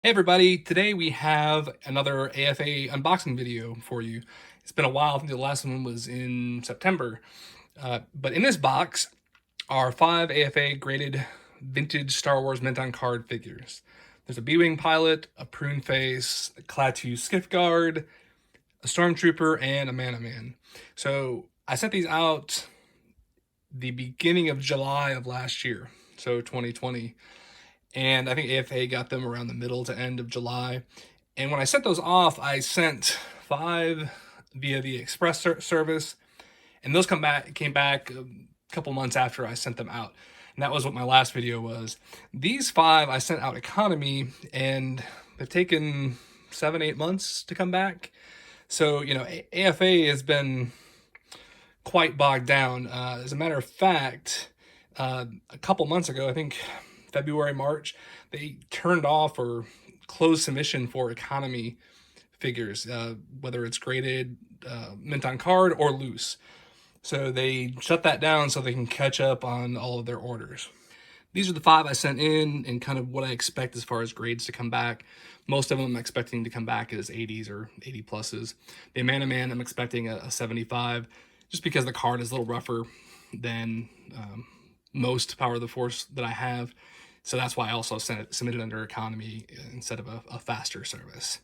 Hey everybody, today we have another AFA unboxing video for you. It's been a while, I think the last one was in September. But in this box are 5 AFA graded vintage Star Wars mint on card figures. There's a B-Wing pilot, a prune face, a Klaatu skiff guard, a stormtrooper, and a man-a-man. So I sent these out the beginning of July of last year, so 2020. And I think AFA got them around the middle to end of July. And when I sent those off, I sent 5 via the express service, and those came back a couple months after I sent them out. And that was what my last video was. These 5 I sent out economy, and they've taken 7-8 months to come back. So, AFA has been quite bogged down. As a matter of fact, a couple months ago, I think February, March, they turned off or closed submission for economy figures, whether it's graded, mint on card, or loose. So they shut that down so they can catch up on all of their orders. These are the 5 I sent in and kind of what I expect as far as grades to come back. Most of them I'm expecting to come back as 80s or 80 pluses. The man-to-man, I'm expecting a 75, just because the card is a little rougher than most Power of the Force that I have. So that's why I also submitted under economy instead of a faster service.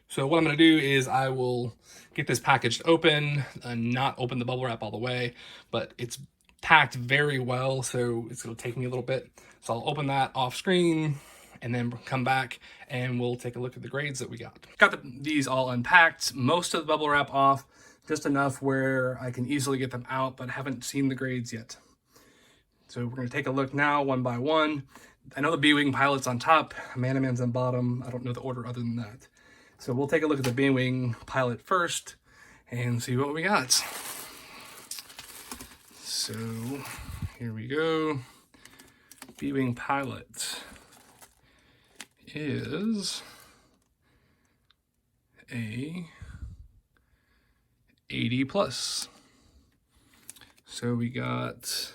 So what I'm going to do is I will get this packaged open and not open the bubble wrap all the way, but it's packed very well, so it's going to take me a little bit. So I'll open that off screen and then come back and we'll take a look at the grades that we got. Got these all unpacked, most of the bubble wrap off, just enough where I can easily get them out, but haven't seen the grades yet. So we're going to take a look now one by one. I know the B-Wing pilot's on top, man-a-man's on bottom. I don't know the order other than that. So we'll take a look at the B-Wing pilot first and see what we got. So here we go. B-Wing pilot is a 80 plus. So we got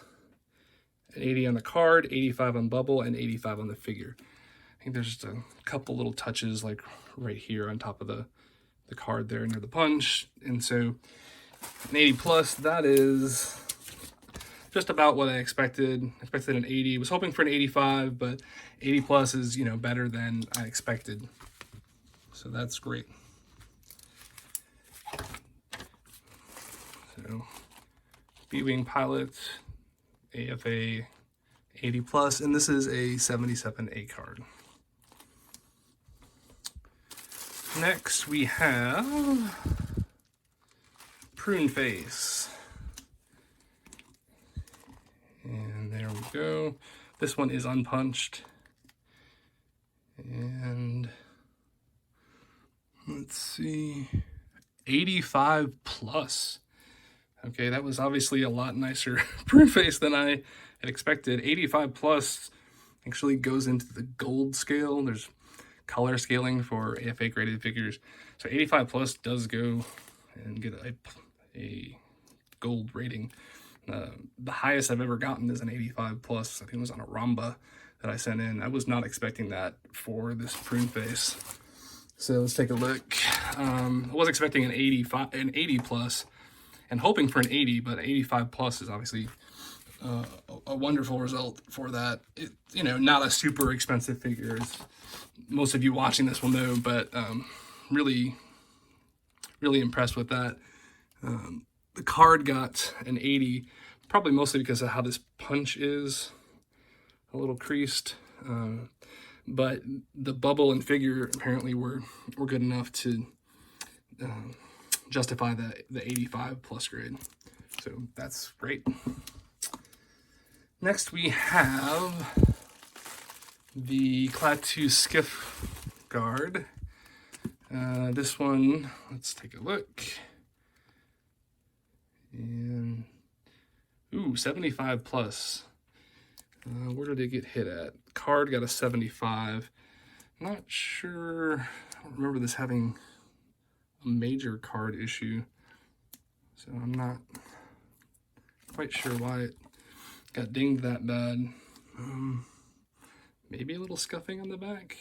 an 80 on the card, 85 on bubble, and 85 on the figure. I think there's just a couple little touches like right here on top of the card there near the punch. And so an 80 plus, that is just about what I expected. I expected an 80, was hoping for an 85, but 80 plus is, better than I expected. So that's great. So B-Wing pilot, AFA 80 plus, and this is a 77A card. Next we have Prune Face. And there we go. This one is unpunched. And let's see, 85 plus. Okay, that was obviously a lot nicer prune face than I had expected. 85 plus actually goes into the gold scale. There's color scaling for AFA graded figures. So 85 plus does go and get a gold rating. The highest I've ever gotten is an 85 plus. I think it was on a Ramba that I sent in. I was not expecting that for this prune face. So let's take a look. I was expecting an 80 plus and hoping for an 80, but 85 plus is obviously a wonderful result for that. Not a super expensive figure, as most of you watching this will know, but really impressed with that. The card got an 80, probably mostly because of how this punch is a little creased, but the bubble and figure apparently were good enough to justify the 85 plus grade. So that's great. Next we have the Klaatu skiff guard. This one, let's take a look. And 75 plus. Where did it get hit at? Card got a 75. Not sure. I don't remember this having a major card issue, so I'm not quite sure why it got dinged that bad. Maybe a little scuffing on the back.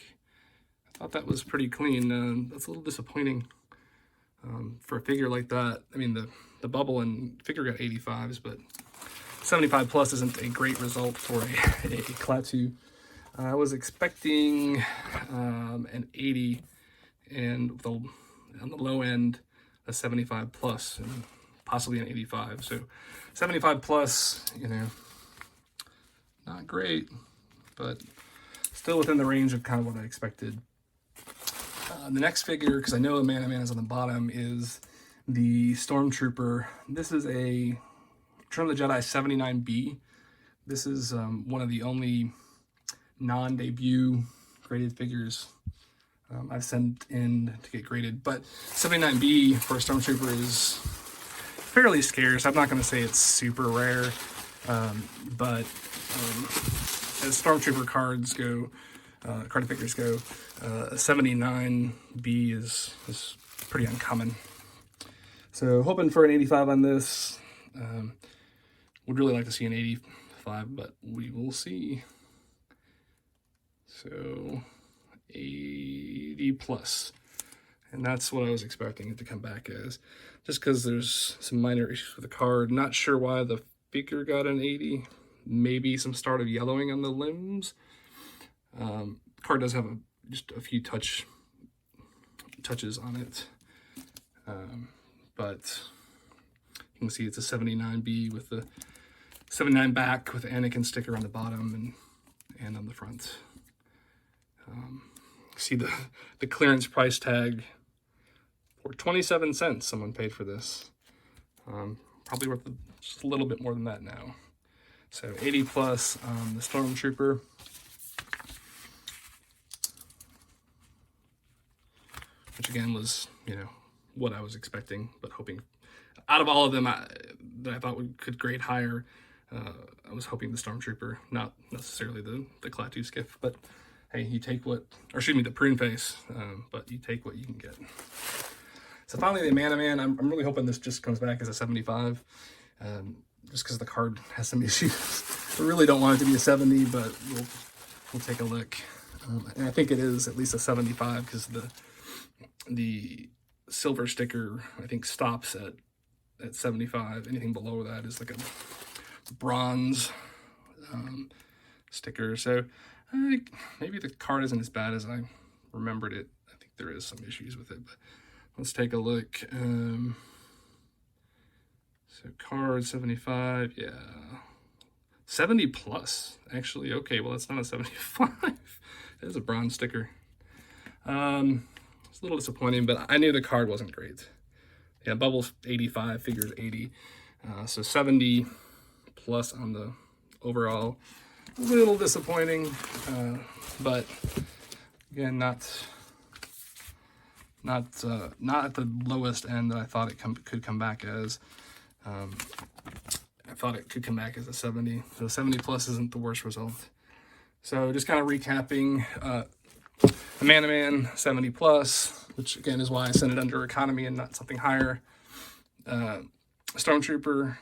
Thought that was pretty clean. That's a little disappointing for a figure like that. I mean, the bubble and figure got 85s, but 75 plus isn't a great result for a Klaatu. I was expecting an 80 and on the low end a 75 plus and possibly an 85. So 75 plus, you know, not great, but still within the range of kind of what I expected. The next figure, because I know the Man is on the bottom, is the Stormtrooper. This is a Return of the Jedi 79B. This is one of the only non-debut graded figures I've sent in to get graded. But 79B for a Stormtrooper is fairly scarce. I'm not going to say it's super rare, but as Stormtrooper cards go, card figures go, 79B is pretty uncommon. So hoping for an 85 on this. Would really like to see an 85, but we will see. So 80 plus. And that's what I was expecting it to come back as. Just because there's some minor issues with the card. Not sure why the figure got an 80. Maybe some start of yellowing on the limbs. The card does have just a few touches on it. But you can see it's a 79B with the 79 back with the Anakin sticker on the bottom and on the front. See the clearance price tag for 27 cents someone paid for this. Probably worth just a little bit more than that now. So 80 plus on the Stormtrooper. Which again was, you know, what I was expecting, but hoping out of all of them that I thought could grade higher, I was hoping the Stormtrooper, not necessarily the Klaatu skiff, but hey, you take what, or excuse me, the prune face, but you take what you can get. So finally, the Man, I'm really hoping this just comes back as a 75, just because the card has some issues. I really don't want it to be a 70, but we'll take a look. And I think it is at least a 75 because the silver sticker, I think, stops at 75. Anything below that is like a bronze sticker. So maybe the card isn't as bad as I remembered it. I think there is some issues with it, but let's take a look. So card 75, yeah. 70 plus, actually. Okay, well, that's not a 75. It is a bronze sticker. It's a little disappointing, but I knew the card wasn't great. Yeah, bubbles 85, figures 80. So 70 plus on the overall. A little disappointing, but again, not at the lowest end that I thought it could come back as. I thought it could come back as a 70. So 70 plus isn't the worst result. So just kind of recapping, a Man 70 plus, which again is why I sent it under economy and not something higher. Stormtrooper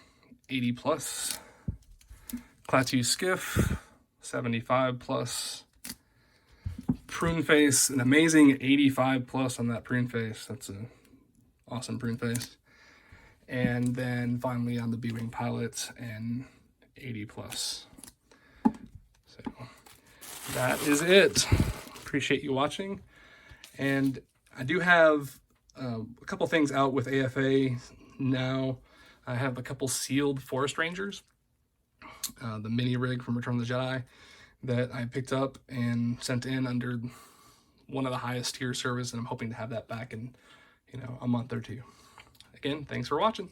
80 plus. Klaatu skiff 75 plus. Prune face, an amazing 85 plus on that prune face. That's an awesome prune face. And then finally on the B-Wing pilot, and 80 plus. So that is it. Appreciate you watching. And I do have a couple things out with AFA now. I have a couple sealed Forest Rangers. The mini rig from Return of the Jedi that I picked up and sent in under one of the highest tier service, and I'm hoping to have that back in, a month or two. Again, thanks for watching.